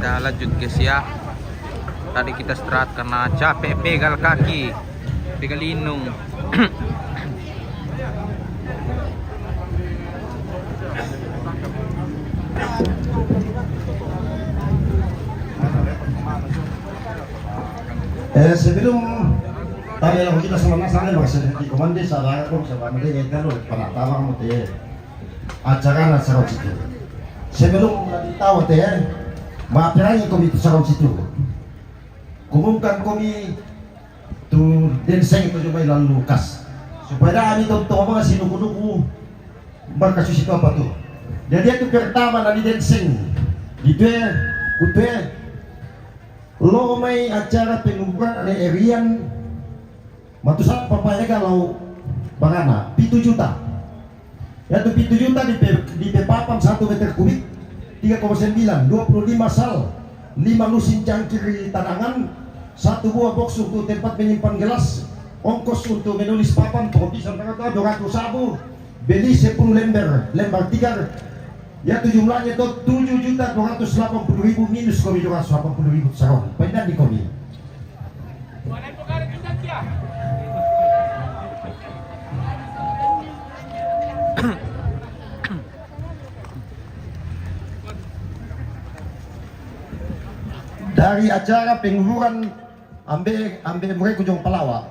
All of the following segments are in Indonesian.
Kita lanjut guys ya. Tadi kita istirahat karena capek, pegal kaki, pegal linung. Sebelum tadi aku kita sama sana masih di komando saya aku sama dia kalau pada tahu teh acara nasarot itu. Sebelum nanti tahu teh maafnya komite sarot itu. Kumumkan kami tu denseng itu cuma lalu lukas supaya kami tahu mga sinukunuku berkasus itu apa tuh. Jadi itu pertama nanti denseng gitu ya, kutu lo may acara pengukuran ada Erian matusan papanya kalau bangana 7 juta ya tuh 7 juta di pepapan 1 meter kubik 3,9 25 sal 5 lusin cangkir tanangan 1 buah box untuk tempat menyimpan gelas ongkos untuk menulis papan kopi sampai 200 sabu beli 10 lembar 3 ya itu jumlahnya itu 7.280.000 minus kami 280.000 sarong pendan di kami dari acara pengukuran ambil mereka ujung Palawa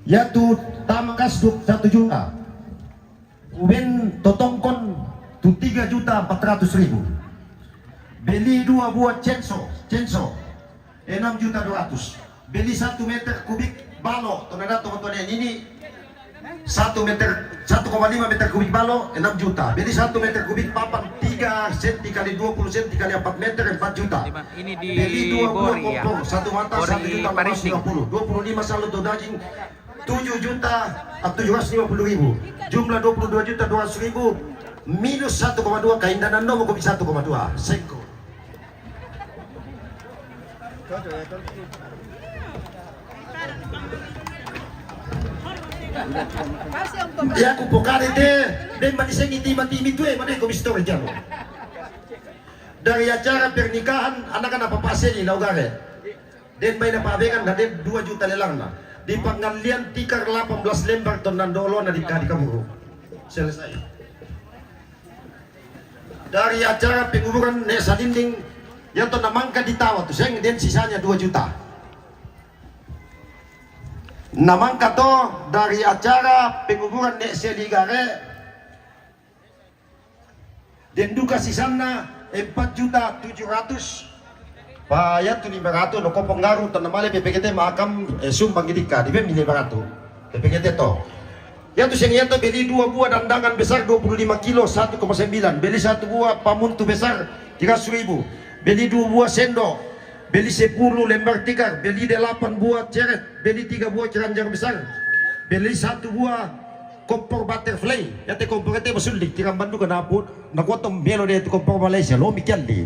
yaitu tamakas 1 juta Uben totongkon tu 3.400.000. Beli 2 buah censo 6.200.000. Beli 1 meter kubik balo tonada teman-teman ini 1,5 meter kubik balo 6 juta. Beli 1 meter kubik papan 3 cm kali 20 cm kali 4 meter 4 juta. Ini di Beli 2 buah Bori, kompor 1 mata 1 juta 450. 25 saldo daging 7.750.000. Jumlah 22.200.000 minus 1,2 kaindanan no mau 1,2 sengko. Ya aku pokare deh maniseng intimati itu mana kau bisa tahu jalo. Dari acara pernikahan anak-anak papase di Laugare. Den main apa abekan dan 2 juta lelang na. Di pengalian tikar 18 lembar tonan dolo na di kamu selesai. Dari acara penguburan Nesa Dinding yang to namangka ditawa tuh saya den sisanya 2 juta. Namangka to dari acara penguburan Nesa Ligare den duka sisana 4.700.000. Payat tu 500 no ko pengaruh tanamale PPKT makam sumbang gidika di bem 500 PPKT to. Ya tu sing to beli 2 buah dandangan besar 25 kilo 1,9. Beli 1 buah pamuntu besar 300.000. Beli 2 buah sendok. Beli 10 lembar tikar. Beli 8 buah ceret. Beli 3 buah keranjang besar. Beli 1 buah kompor butterfly. Ya te kompor te masulik tiram bandu kana pun nakuatom belo de kompor Malaysia lo mikian di.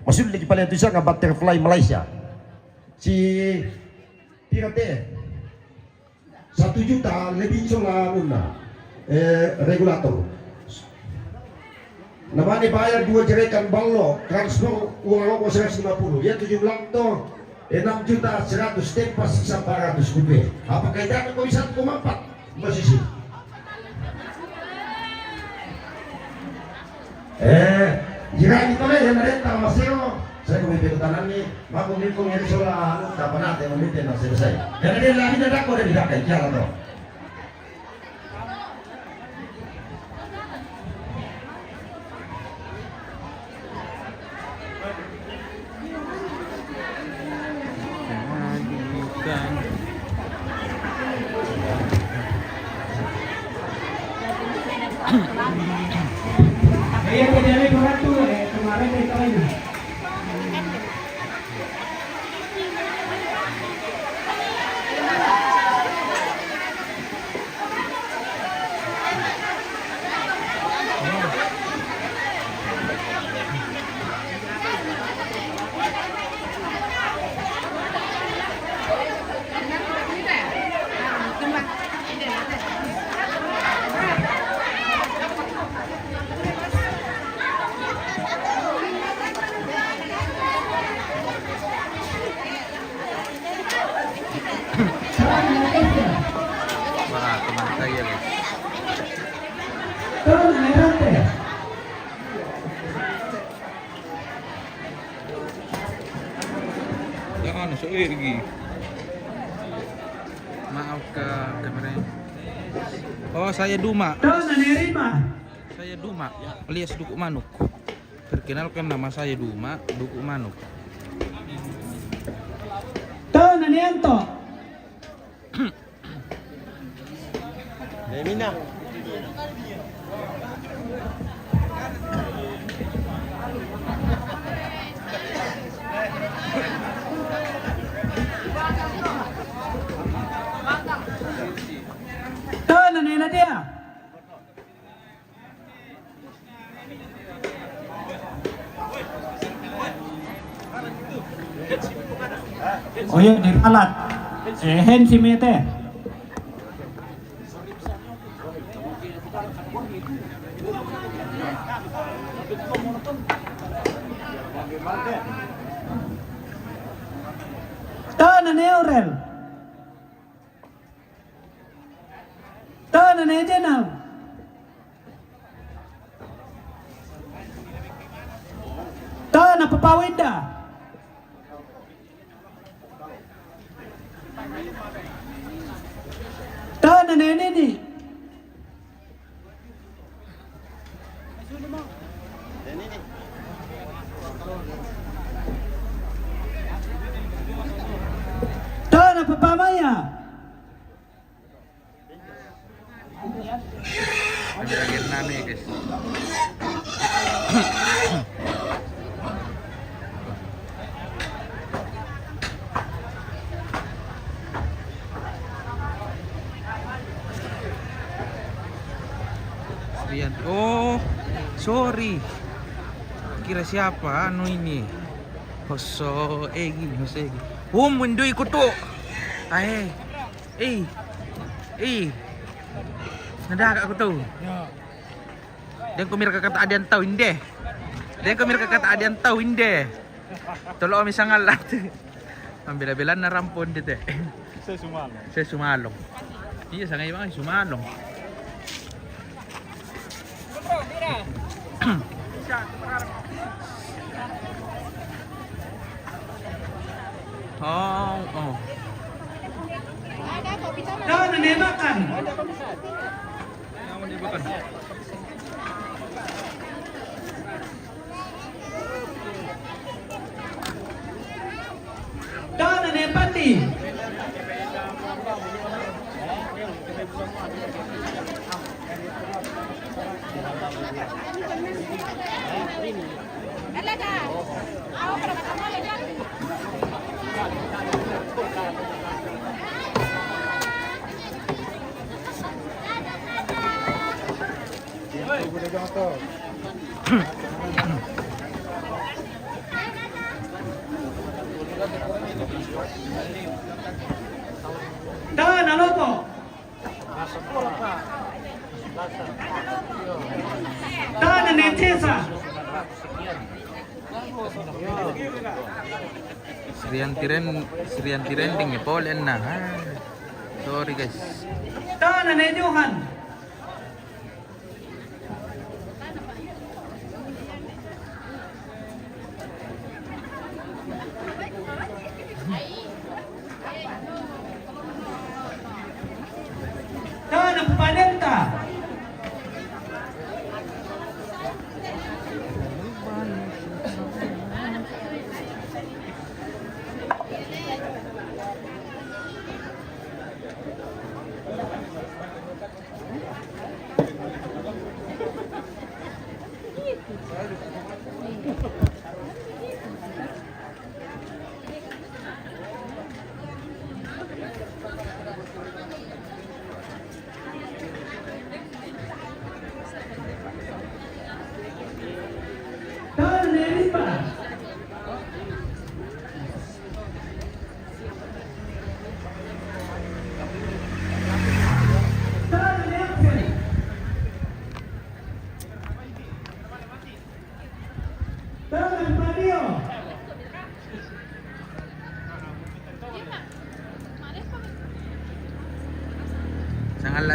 Maksud lagi pada itu saya butterfly Malaysia si pirate 1 juta lebih solar regulator namanya bayar 2 jerekan ballo transfer uang rokok 150 ya 7 bulan to 6.100.000 tempas 400 kubik apa kaitannya kau bisa 1,4 posisi jika itu lah yang ada tahu maseo, saya komite ketahanan ni, mak komite yang soal, kapan nanti komite nak selesai. Yang ada lagi ada kau ada tidak jalan tu. Ayan, kaya ko rato kemarin may tayo. Wah, teman saya guys. Turun Nerante. Jangan lagi. Maaf ke kameranya. Oh, saya Duma. Turun Nerima. Saya Duma, alias Duku Manuk. Perkenalkan, nama saya Duma, Duku Manuk. Turun Nianto. Demina. Turun Nina dia. Oh iya, diralat. Hen si Mete. Tana Neurel. Tana Nejenal. Tana Papawinda. Tana Neneni. Tana Papamaya. Akhir nami guys. Srianti. Oh, sorry. Kira siapa? Anu ini. Hoso Egi. Mundoy ko to. Ay. Nadaga ko to. Dan kumira kakata adian tau hindi. Dan kumira kakata adian tau hindi. Tolo kami sa ngalat. Ang bila-bilan na rampon dito. Saya sumalong. Iya, sa ngayon sumalong. Oh. Tana Nebakan. Naman dibakan. Tana Nepati. Tana Lopo. Tana Netesa. Srianti Rending ya Polen na. Sorry guys. Tana Nejohan. Tana Panenta.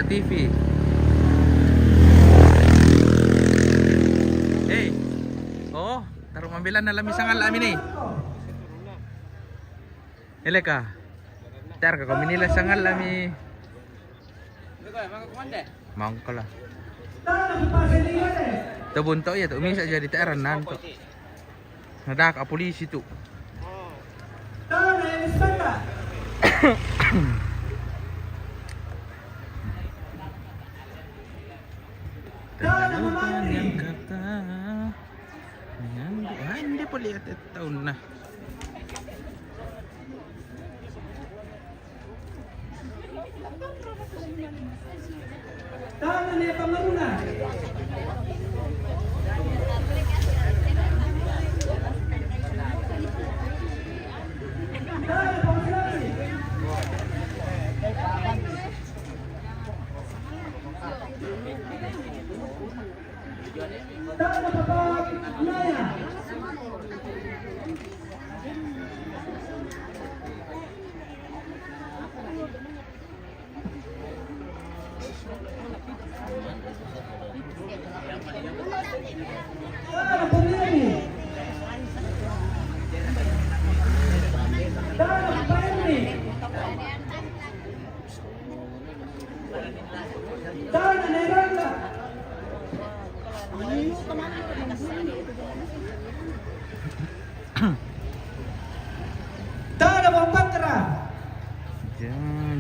TV. Hey. Oh, taruh mambilan na lami sangal amin eh. Eleka. Tar ka kami nila sangal lami. Mangkala. Tabunto ya, umisa jadi teran nanto. Nadak a polisi tu. Yang kata hindi pa lihat tahun na. Tangan ni Pamaruna.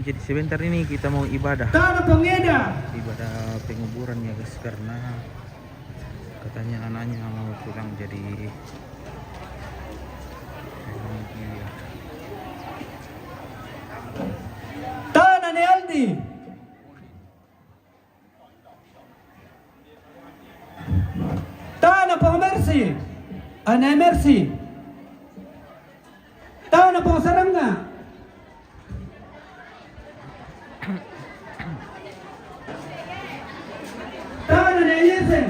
Jadi sebentar ini kita mau ibadah. Ibadah penguburan ya guys, karena katanya anaknya mau pulang jadi Tangan ni Aldi. Tangan po Mercy. Ana Mercy. Tangan po Sarangga. Tangan ni Yesen.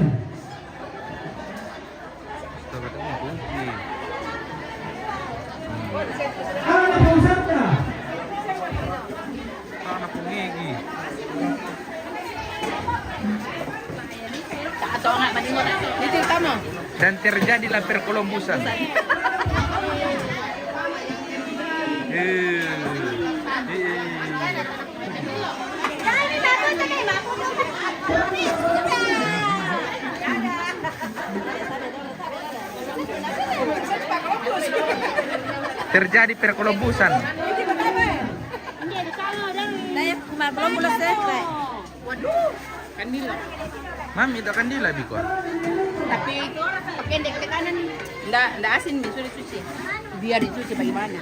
Tangan po Sarta. anak pengegi. Dan terjadilah perkelombusan. Terjadi perkelombusan. Kandila. Mami, itu kandila biko. Tapi pendek ke kanan. Nggak asin nih, sudah cuci. Biar dicuci bagaimana?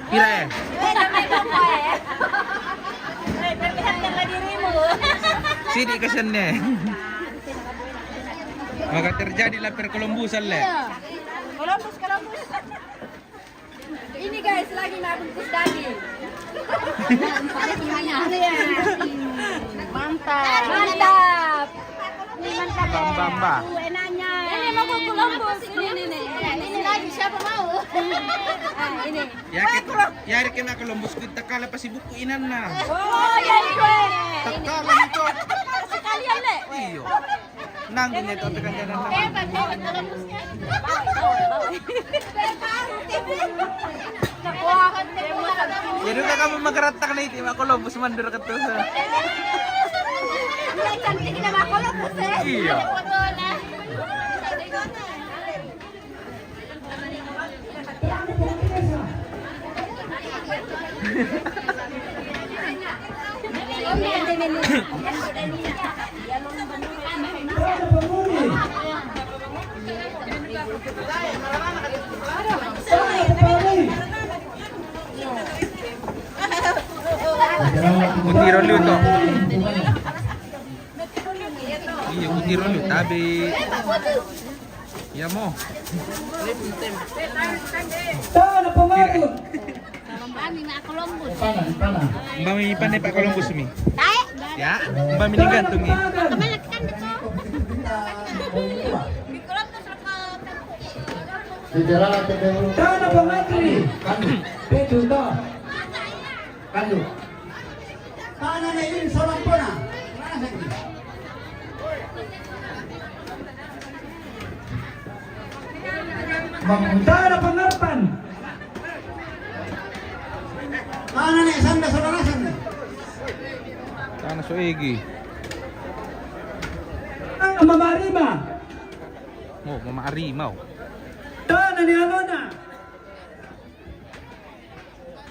Kira ya? Perlihatkanlah dirimu. Sini kesannya. Maka terjadilah perkelombusan le. Kolombus. Ini guys lagi nak bungkus daging. Mantap. Ini mantap. Bamba. Enaknya. Ini mau Kolombus. Ini lagi siapa mau? Ini. Ya kena Kolombus kita kalah pasti buku inan na. Oh ya itu. Takala itu. Sekalian le. Iyo. nanggung niya ito kan dyan naman. Jadi udah kamu magaratak na iti makolobus mandur ka to. Iya. Kunti rolyo to. Iya, kunti rolyo tabi. Iya mo. Tana pamagod. Mbami pandai Pak Columbus mi. Tae. Ya, mbami ni gantung ni. Bicara TPU. Tana pamatri. Petu to. Kandu. Tanah na ini seorang pona. Mana sakit? Tana pangarpan. Tanah na sanda seorang sanda. Sana so igi. Tana mamarima. Oh, mama arimau. Tana ni Alona.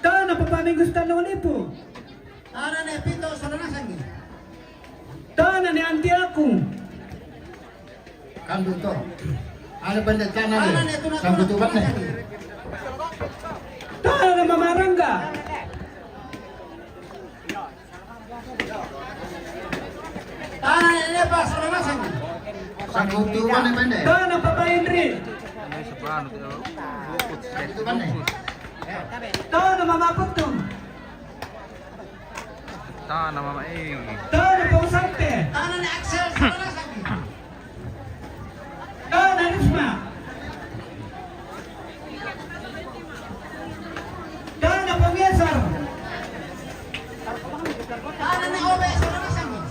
Tana papamingustan ng lipo. Tanah na pito seorang sanda. Tana ni anti aku. Kandu to. Ada benda tanah ni. Sampai tu mana? Tana mamarangga. Tanah ni apa seorang sanda. Sampai tu mana benda? Tana papainri. Ano sa plano to? Bukod set. Itu mana? Tana mamaputum. Tana mama igi. Tana pausante. Tanah ni Axel seorang sanda. Tana Risma. Tana pamiasar. Tanah ni Obe seorang sanda.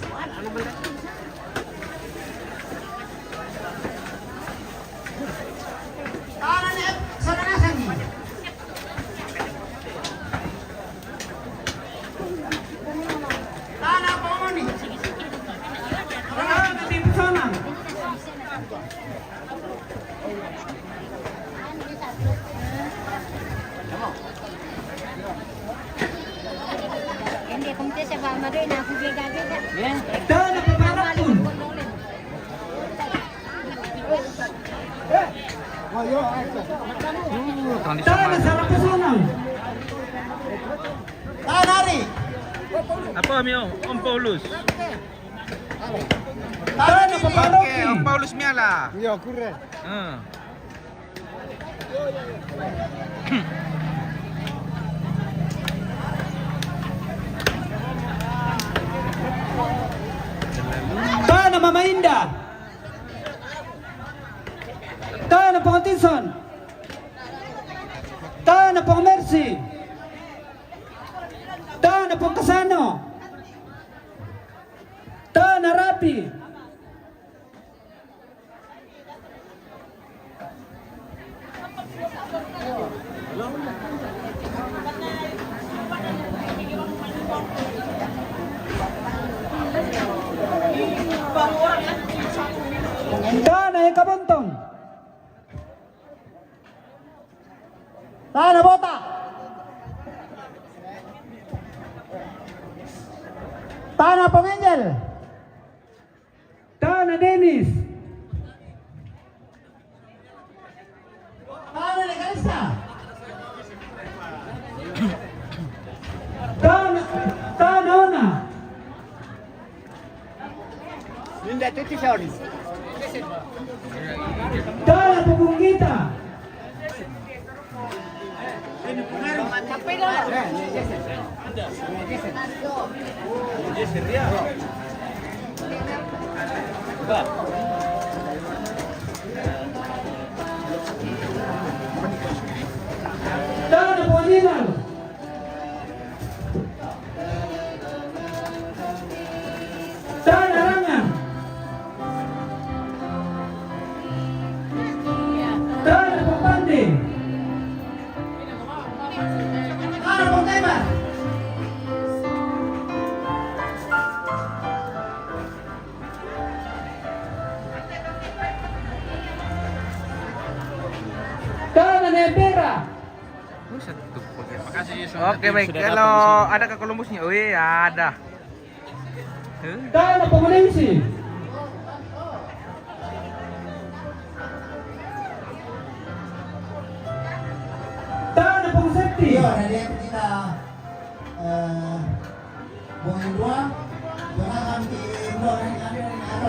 Tanah ni seorang sanda. Tanah Pomoni. Tana di Pusana. Hindi, kung tayo sa mama rin, ako gagagada. Tana paparapun. Tani Tana sama. sarapusunang. Tanah ni. Apa mi Om Paulus? Tana Oke, paparoki. Om Paulus miala. Iya, kurang. Tana mamainda. Tana pangatison. Tana pang Mercy. Tana pang Kasano. Tana Rapi. Tana Ekabontong. Tanah Bota. Tanah Pengengel. Tana Dennis. Tanah Legalista. Tana Ona. Linda Titi Sauri. Tana Pupungkita. Tana Poninal. Tana Rangan. Bera. Satu paket. Makasih Yusuf. Oke baik, Sudah kalau datang di sini. ada ke Columbusnya, oh iya ada. Tayo na Pomulensi. Tayo na Pomusepti. Iya, dari yang kita buang dua, jangan di dua yang ada